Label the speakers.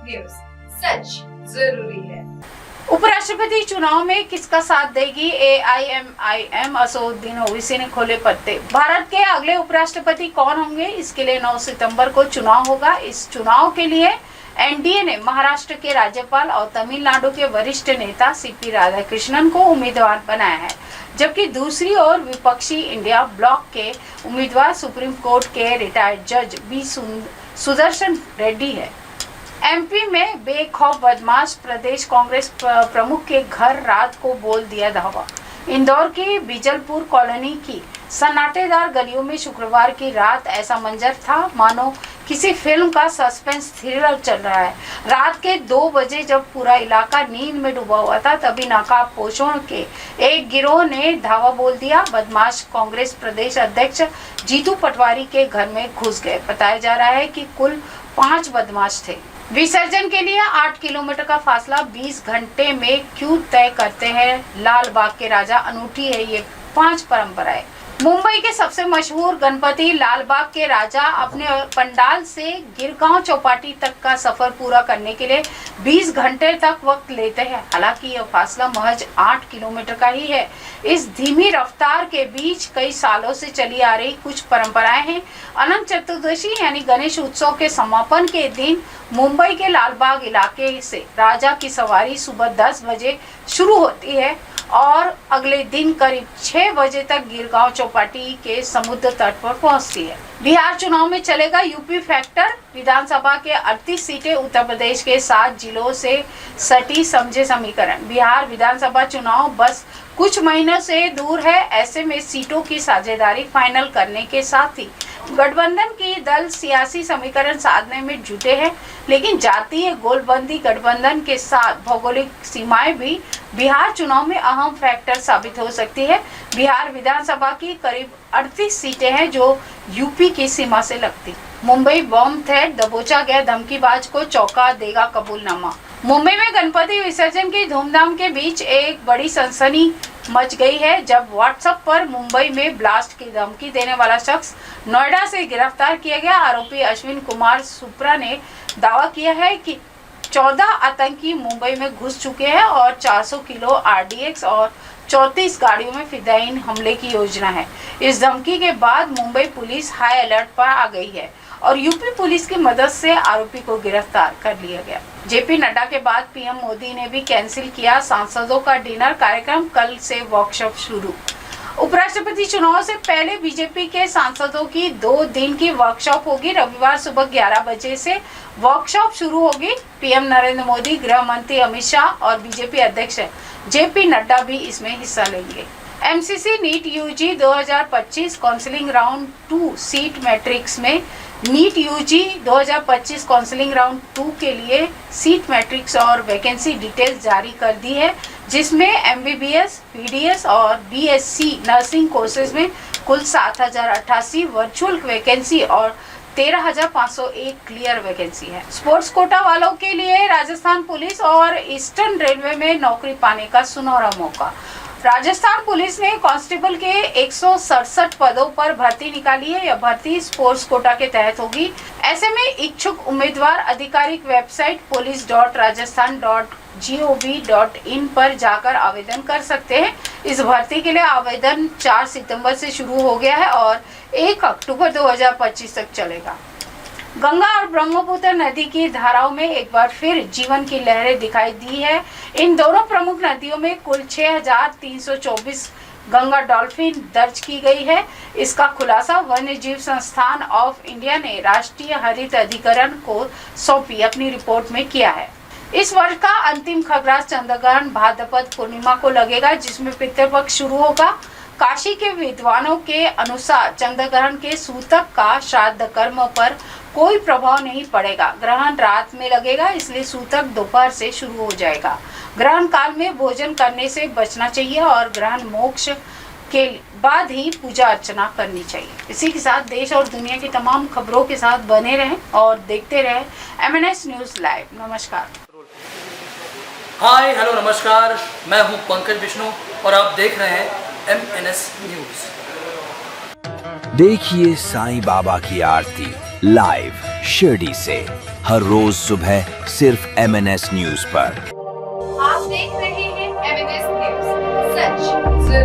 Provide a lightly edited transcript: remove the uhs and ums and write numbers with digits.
Speaker 1: News, सच जरूरी है।
Speaker 2: उपराष्ट्रपति चुनाव में किसका साथ देगी AIMIM? असदुद्दीन ओवैसी ने खोले पत्ते। भारत के अगले उपराष्ट्रपति कौन होंगे, इसके लिए 9 सितंबर को चुनाव होगा। इस चुनाव के लिए एनडीए ने महाराष्ट्र के राज्यपाल और तमिलनाडु के वरिष्ठ नेता CP राधाकृष्णन को उम्मीदवार बनाया है, जबकि दूसरी ओर विपक्षी इंडिया ब्लॉक के उम्मीदवार सुप्रीम कोर्ट के रिटायर्ड जज बी सुदर्शन रेड्डी है। MP में बेखौफ बदमाश, प्रदेश कांग्रेस प्रमुख के घर रात को बोल दिया धावा। इंदौर की बिजलपुर कॉलोनी की सन्नाटेदार गलियों में शुक्रवार की रात ऐसा मंजर था मानो किसी फिल्म का सस्पेंस थ्रिलर चल रहा है। रात के 2 बजे जब पूरा इलाका नींद में डूबा हुआ था, तभी नकाबपोशों के एक गिरोह ने धावा बोल दिया। बदमाश कांग्रेस प्रदेश अध्यक्ष जीतू पटवारी के घर में घुस गए। बताया जा रहा है कि कुल 5 बदमाश थे। विसर्जन के लिए 8 किलोमीटर का फासला 20 घंटे में क्यों तय करते हैं लाल बाग के राजा? अनूठी है ये 5 परंपराएं। मुंबई के सबसे मशहूर गणपति लाल बाग के राजा अपने पंडाल से गिरगांव चौपाटी तक का सफर पूरा करने के लिए 20 घंटे तक वक्त लेते हैं। हालांकि यह फासला महज 8 किलोमीटर का ही है। इस धीमी रफ्तार के बीच कई सालों से चली आ रही कुछ परंपराएं हैं। अनंत चतुर्दशी यानी गणेश उत्सव के समापन के दिन मुंबई के लालबाग इलाके से राजा की सवारी सुबह 10 बजे शुरू होती है और अगले दिन करीब 6 बजे तक गिरगांव चौपाटी के समुद्र तट पर पहुंचती है। बिहार चुनाव में चलेगा यूपी फैक्टर। विधानसभा के 38 सीटें, उत्तर प्रदेश के 7 जिलों से सटी समझे समीकरण। बिहार विधानसभा चुनाव बस कुछ महीनों से दूर है। ऐसे में सीटों की साझेदारी फाइनल करने के साथ ही गठबंधन की दल सियासी समीकरण साधने में जुटे हैं, लेकिन जातीय गोलबंदी गठबंधन के साथ भौगोलिक सीमाएं भी बिहार चुनाव में अहम फैक्टर साबित हो सकती है। बिहार विधानसभा की करीब 38 सीटें हैं जो यूपी की सीमा से लगती। मुंबई बॉम्ब थ्रेट, दबोचा गया धमकीबाज को चौंका देगा कबूलनामा। मुंबई में गणपति विसर्जन की धूमधाम के बीच एक बड़ी सनसनी मच गई है जब व्हाट्सएप पर मुंबई में ब्लास्ट की धमकी देने वाला शख्स नोएडा से गिरफ्तार किया गया। आरोपी अश्विन कुमार सुप्रा ने दावा किया है कि 14 आतंकी मुंबई में घुस चुके हैं और 400 किलो RDX और 34 गाड़ियों में फिदायीन हमले की योजना है। इस धमकी के बाद मुंबई पुलिस हाई अलर्ट पर आ गई है और यूपी पुलिस की मदद से आरोपी को गिरफ्तार कर लिया गया। JP नड्डा के बाद PM मोदी ने भी कैंसिल किया सांसदों का डिनर कार्यक्रम। कल से वर्कशॉप शुरू। उपराष्ट्रपति चुनाव से पहले बीजेपी के सांसदों की 2 दिन की वर्कशॉप होगी। रविवार सुबह 11 बजे से वर्कशॉप शुरू होगी। PM नरेंद्र मोदी, गृह मंत्री अमित शाह और बीजेपी अध्यक्ष JP नड्डा भी इसमें हिस्सा लेंगे। MCC NEET UG 2025 counselling round 2 seat matrix में नीट UG 2025 काउंसलिंग राउंड 2 के लिए सीट मैट्रिक्स और वैकेंसी डिटेल्स जारी कर दी है, जिसमें MBBS, BDS और BSc नर्सिंग कोर्सेज में कुल 7088 वर्चुअल वैकेंसी और 13,501 क्लियर वैकेंसी है। स्पोर्ट्स कोटा वालों के लिए राजस्थान पुलिस और ईस्टर्न रेलवे में नौकरी पाने का सुनहरा मौका। राजस्थान पुलिस ने कांस्टेबल के 167 पदों पर भर्ती निकाली है। यह भर्ती स्पोर्ट्स कोटा के तहत होगी। ऐसे में इच्छुक उम्मीदवार आधिकारिक वेबसाइट police.rajasthan.gov.in पर जाकर आवेदन कर सकते हैं। इस भर्ती के लिए आवेदन 4 सितंबर से शुरू हो गया है और 1 अक्टूबर 2025 तक चलेगा। गंगा और ब्रह्मपुत्र नदी की धाराओं में एक बार फिर जीवन की लहरें दिखाई दी है। इन दोनों प्रमुख नदियों में कुल 6324 गंगा डॉल्फिन दर्ज की गई है। इसका खुलासा वन्य जीव संस्थान ऑफ इंडिया ने राष्ट्रीय हरित अधिकरण को सौंपी अपनी रिपोर्ट में किया है। इस वर्ष का अंतिम खग्रास चंद्रग्रहण भाद्रपद पूर्णिमा को लगेगा, जिसमें पितृपक्ष शुरू होगा। काशी के विद्वानों के अनुसार चंद्रग्रहण के सूतक का श्राद्ध कर्म पर कोई प्रभाव नहीं पड़ेगा। ग्रहण रात में लगेगा, इसलिए सूतक दोपहर से शुरू हो जाएगा। ग्रहण काल में भोजन करने से बचना चाहिए और ग्रहण मोक्ष के बाद ही पूजा अर्चना करनी चाहिए। इसी के साथ देश और दुनिया की तमाम खबरों के साथ बने रहें और देखते रहें MNS न्यूज लाइव। नमस्कार।
Speaker 3: हाय हेलो नमस्कार, मैं हूं पंकज विष्णु और आप देख रहे हैं MNS न्यूज।
Speaker 4: देखिए साईं बाबा की आरती लाइव शिरडी से हर रोज सुबह सिर्फ MNS न्यूज पर।
Speaker 1: आप देख रहे हैं MNS न्यूज, सच जरूरी है।